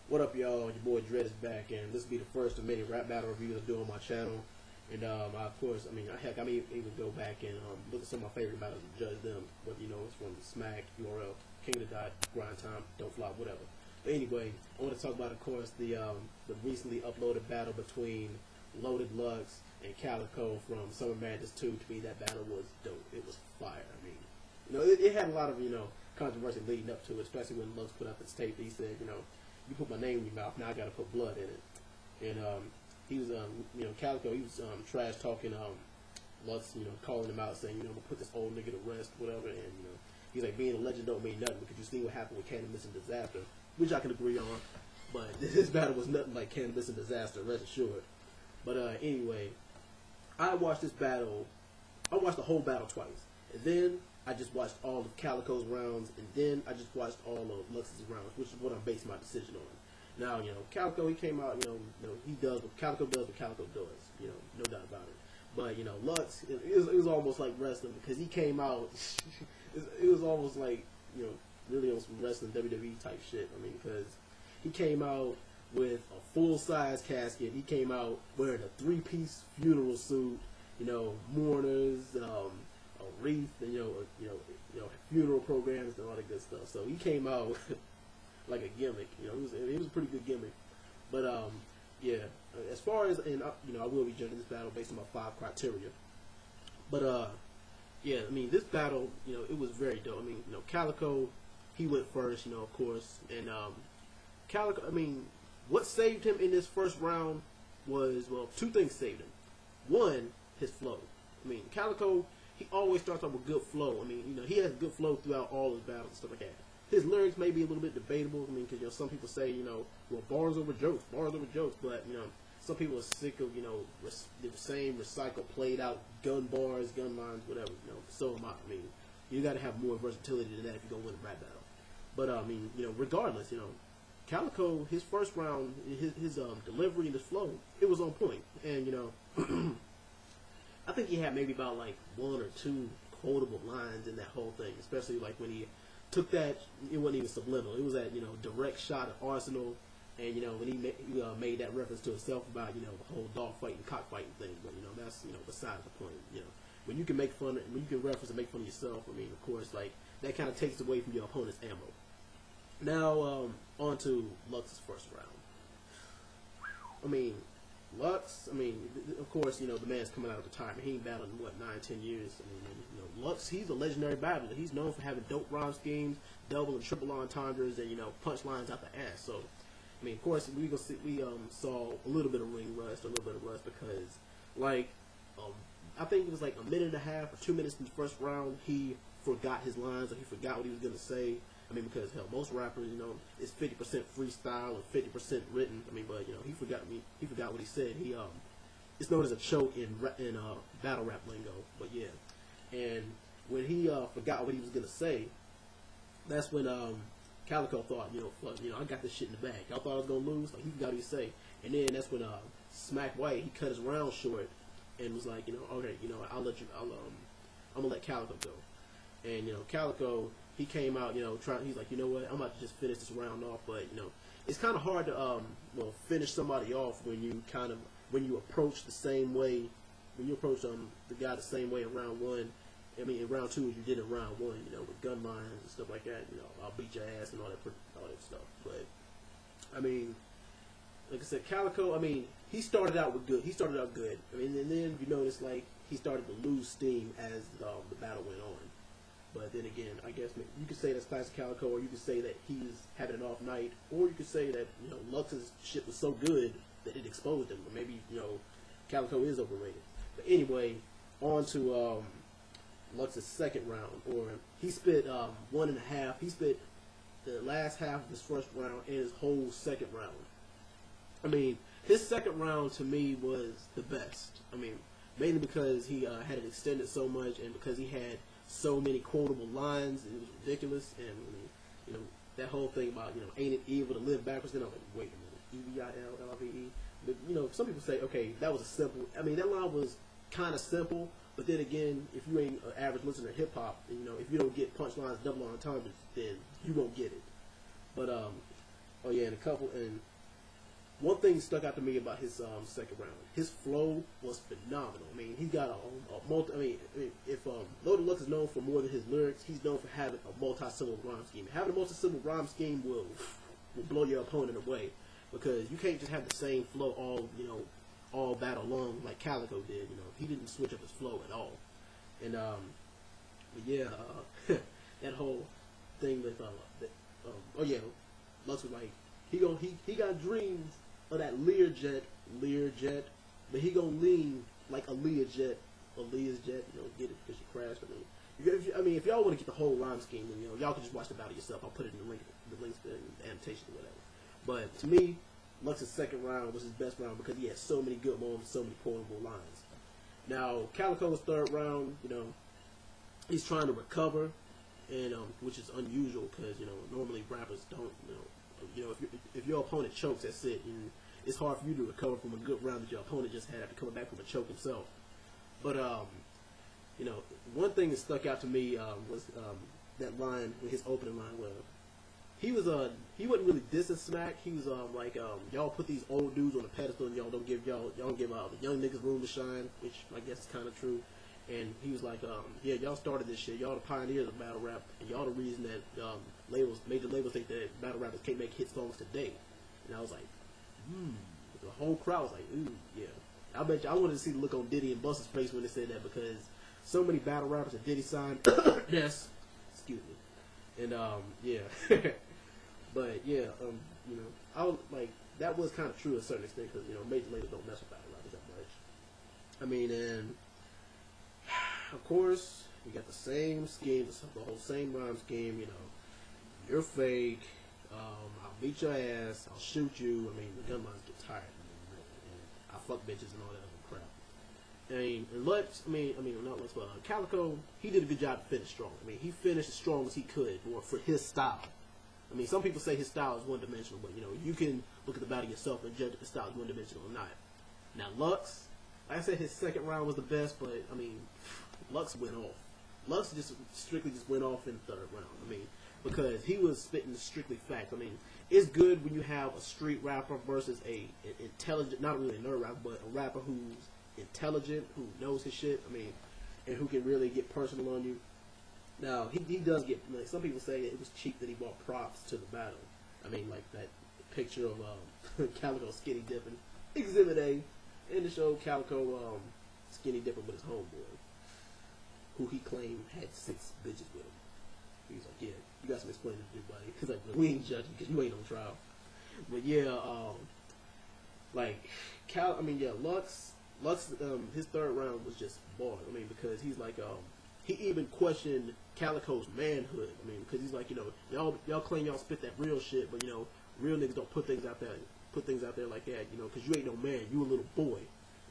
What up, y'all? Your boy Dread is back, and this will be the first of many rap battle reviews I do on my channel. And of course, heck, I may even go back and look at some of my favorite battles and judge them. Whether it's from Smack, URL, King of the Dot, Grind Time, Don't Flop, whatever. But anyway, I want to talk about, of course, the recently uploaded battle between Loaded Lux and Calicoe from Summer Madness 2. To me, that battle was dope. It was fire. I mean, it had a lot of controversy leading up to it, especially when Lux put out this tape. He said, you put my name in your mouth, now I gotta put blood in it. And he was, Calicoe, he was trash talking Lux, calling him out, saying, I'm gonna put this old nigga to rest, whatever. And he's like, being a legend don't mean nothing because you see what happened with Cannabis and Disaster, which I can agree on. But this battle was nothing like Cannabis and Disaster, rest assured. But anyway, I watched this battle. I watched the whole battle twice, and then I just watched all of Calicoe's rounds, and then I just watched all of Lux's rounds, which is what I'm basing my decision on. Now, Calicoe, he came out, he does what Calicoe does, what Calicoe does, no doubt about it. But, Lux, it was almost like wrestling because he came out, it was almost like, really on some wrestling WWE type shit. I mean, because he came out with a full-size casket. He came out wearing a three-piece funeral suit, mourners, a wreath, and funeral programs and all that good stuff. So he came out like a gimmick. It was a pretty good gimmick. But yeah, as far as I will be judging this battle based on my 5 criteria. But yeah, I mean this battle, it was very dope. I mean, Calicoe, he went first, of course, and Calicoe. I mean, what saved him in this first round was, well, 2 things saved him. One, his flow. I mean, Calicoe, he always starts off with good flow. I mean, he has good flow throughout all his battles and stuff like that. His lyrics may be a little bit debatable. I mean, because some people say, well, bars over jokes, but some people are sick of the same recycled, played out gun bars, gun lines, whatever. So am I. I mean, you got to have more versatility than that if you're gonna win a rap battle. But I mean, regardless, Calicoe, his first round, his delivery and his flow, it was on point, and I think he had maybe about like 1 or 2 quotable lines in that whole thing, especially like when he took that, it wasn't even subliminal, it was that, direct shot at Arsenal, and, when he made that reference to himself about, the whole dog fighting, cockfighting thing, but, that's, besides the point, when you can make fun, when you can reference and make fun of yourself, I mean, of course, like, that kind of takes away from your opponent's ammo. Now, on to Lux's first round. I mean, Lux, of course, the man's coming out of retirement. He ain't battled in, what, 9-10 years. I mean, Lux, he's a legendary battler. He's known for having dope rhyme schemes, double and triple entendres, and, punchlines out the ass. So, I mean, of course, we saw a little bit of ring rust, because, like, I think it was like a minute and a half or 2 minutes in the first round, he forgot his lines, or he forgot what he was going to say. I mean, because hell, most rappers, it's 50% freestyle and 50% written. I mean, but he forgot what he said. It's known as a choke in battle rap lingo. But yeah, and when he forgot what he was gonna say, that's when Calicoe thought, fuck, I got this shit in the bag. Y'all thought I was gonna lose? Like, he forgot what he say, and then that's when Smack White, he cut his round short and was like, okay, I'm gonna let Calicoe go, and Calicoe. He came out, he's like, what, I'm about to just finish this round off, but, it's kind of hard to, finish somebody off when you approach the same way, when you approach the guy the same way in round 1, I mean, in round 2 as you did in round 1, with gun lines and stuff like that, I'll beat your ass and all that stuff, but, I mean, like I said, Calicoe, I mean, he started out good, I mean, and then you notice, like, he started to lose steam as the battle went on. But then again, I guess you could say that's classic Calicoe, or you could say that he's having an off night, or you could say that Lux's shit was so good that it exposed him. Or maybe Calicoe is overrated. But anyway, on to Lux's second round, or he spit 1.5. He spit the last half of his first round and his whole second round. I mean, his second round to me was the best. I mean, mainly because he had it extended so much, and because he had so many quotable lines. It was ridiculous, and I mean, that whole thing about ain't it evil to live backwards? Then I was like, wait a minute, EVILLVE. But some people say, okay, that was a simple. I mean, that line was kind of simple, but then again, if you ain't an average listener to hip hop, if you don't get punchlines, double entendres, then you won't get it. But Oh yeah, and a couple and one thing stuck out to me about his second round. His flow was phenomenal. I mean, he's got a multi. If Loaded Lux is known for more than his lyrics, he's known for having a multi-syllable rhyme scheme. Having a multi-syllable rhyme scheme will blow your opponent away because you can't just have the same flow all battle long like Calicoe did. You know, he didn't switch up his flow at all. And but yeah, that whole thing with oh yeah, Lux was like he got dreams of that Learjet, but he gonna lean like a Learjet, you know, get it because you crashed. If y'all want to get the whole rhyme scheme, then, you know, y'all can just watch the battle yourself. I'll put it in the links to the annotation or whatever. But to me, Lux's second round was his best round because he had so many good moments, so many quotable lines. Now, Calicoe's third round, you know, he's trying to recover, and which is unusual because, you know, normally rappers don't, if your opponent chokes, that's it. And it's hard for you to recover from a good round that your opponent just had after coming back from a choke himself. But you know, one thing that stuck out to me was that line, his opening line, where he wasn't really dissing Smack. He was like, y'all put these old dudes on a pedestal and y'all don't give the young niggas room to shine, which I guess is kind of true. And he was like, yeah, y'all started this shit. Y'all the pioneers of battle rap, and y'all the reason that major labels think that battle rappers can't make hit songs today. And I was like, the whole crowd was like, ooh, yeah. I bet you I wanted to see the look on Diddy and Busta's face when they said that, because so many battle rappers that Diddy signed, yes, excuse me, and yeah, but yeah, you know, I was like, that was kind of true to a certain extent, because, you know, major labels don't mess with battle rappers that much. I mean, and of course, we got the same scheme, the whole same rhyme scheme. You know, you're fake. I'll beat your ass. I'll shoot you. I mean, the gun lines get tired. I fuck bitches and all that other crap. I mean, and Lux, not Lux, but Calicoe, he did a good job to finish strong. I mean, he finished as strong as he could for his style. I mean, some people say his style is one-dimensional, but, you know, you can look at the battle yourself and judge if the style is one-dimensional or not. Now, Lux, like I said, his second round was the best, but, I mean, Lux went off. Lux strictly went off in the third round. I mean, because he was spitting strictly facts. I mean, it's good when you have a street rapper versus an intelligent, not really a nerd rapper, but a rapper who's intelligent, who knows his shit. I mean, and who can really get personal on you. Now, he does get, like, some people say it was cheap that he bought props to the battle. I mean, like that picture of Calicoe skinny dipping, Exhibit A, in the show Calicoe skinny dipping with his homeboy, who he claimed had 6 bitches with him. He's like, yeah, you got some explaining to do, buddy. He's like, we ain't judging because you ain't on trial. But yeah, Lux, his third round was just bars. I mean, because he's like, he even questioned Calicoe's manhood. I mean, because he's like, you know, y'all claim y'all spit that real shit, but, you know, real niggas don't put things out there like that, you know, because you ain't no man, you a little boy.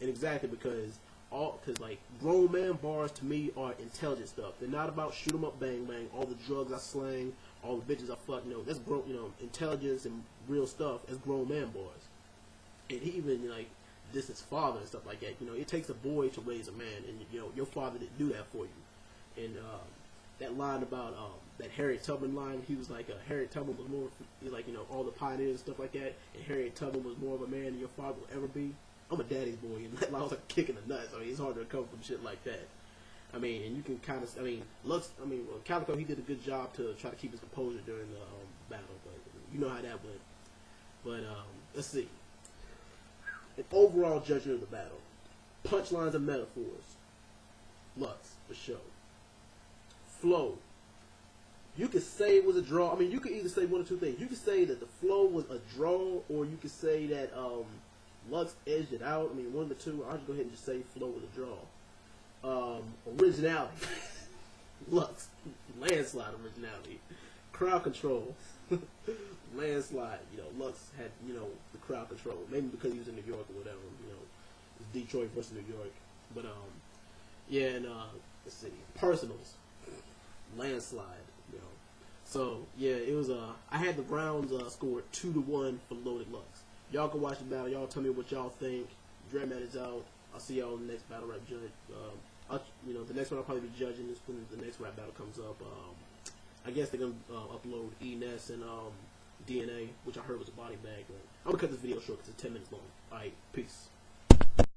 And exactly because like, grown man bars to me are intelligent stuff. They're not about shoot 'em up, bang bang, all the drugs I slang, all the bitches I fuck. You know, that's grown. You know, intelligence and real stuff as grown man bars. And he even, like, this his father and stuff like that. You know, it takes a boy to raise a man, and, you know, your father didn't do that for you. And that line about that Harriet Tubman line, he was like, Harriet Tubman was more, he's like, you know, all the pioneers and stuff like that, and Harriet Tubman was more of a man than your father will ever be. I'm a daddy's boy, and that line was like a kick in the nuts. I mean, it's hard to recover from shit like that. I mean, and you can kind of, Calicoe, he did a good job to try to keep his composure during the battle, but you know how that went. But let's see. An overall judgment of the battle: punchlines and metaphors. Lux, for sure. Flow. You could say it was a draw. I mean, you could either say one or two things. You could say that the flow was a draw, or you could say that Lux edged it out. I mean, one of the two. I'll just go ahead and just say flow was a draw. Originality. Lux. Landslide originality. Crowd control. Landslide. You know, Lux had, you know, the crowd control. Maybe because he was in New York or whatever. You know, it's Detroit versus New York. But, yeah, and, let's see. Personals. Landslide. You know. So, yeah, it was, I had the rounds scored 2-1 for Loaded Lux. Y'all can watch the battle. Y'all tell me what y'all think. DreadMan is out. I'll see y'all in the next battle rap judge. You know, the next one I'll probably be judging is when the next rap battle comes up. I guess they're gonna upload Enes and DNA, which I heard was a body bag. But I'm gonna cut this video short because it's 10 minutes long. Alright, peace.